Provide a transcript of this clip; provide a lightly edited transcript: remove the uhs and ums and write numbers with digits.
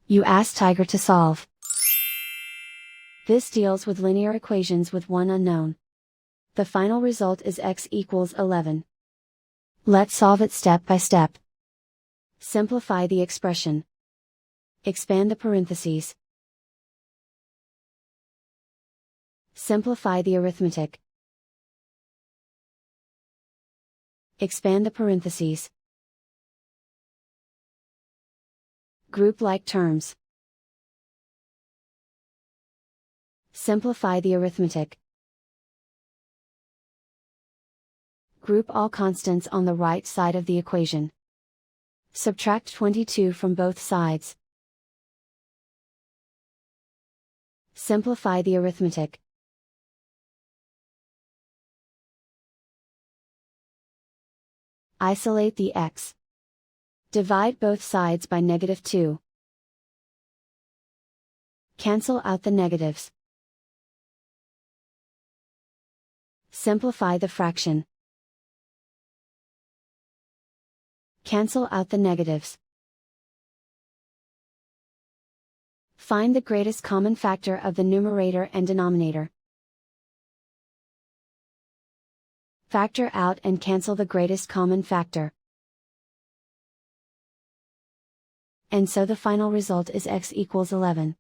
You ask Tiger to solve. This deals with linear equations with one unknown. The final result is x equals 11. Let's solve it step by step. Simplify the expression. Expand the parentheses. Simplify the arithmetic. Expand the parentheses. Group like terms. Simplify the arithmetic. Group all constants on the right side of the equation. Subtract 22 from both sides. Simplify the arithmetic. Isolate the x. Divide both sides by -2. Cancel out the negatives. Simplify the fraction. Cancel out the negatives. Find the greatest common factor of the numerator and denominator. Factor out and cancel the greatest common factor. And so the final result is x equals 11.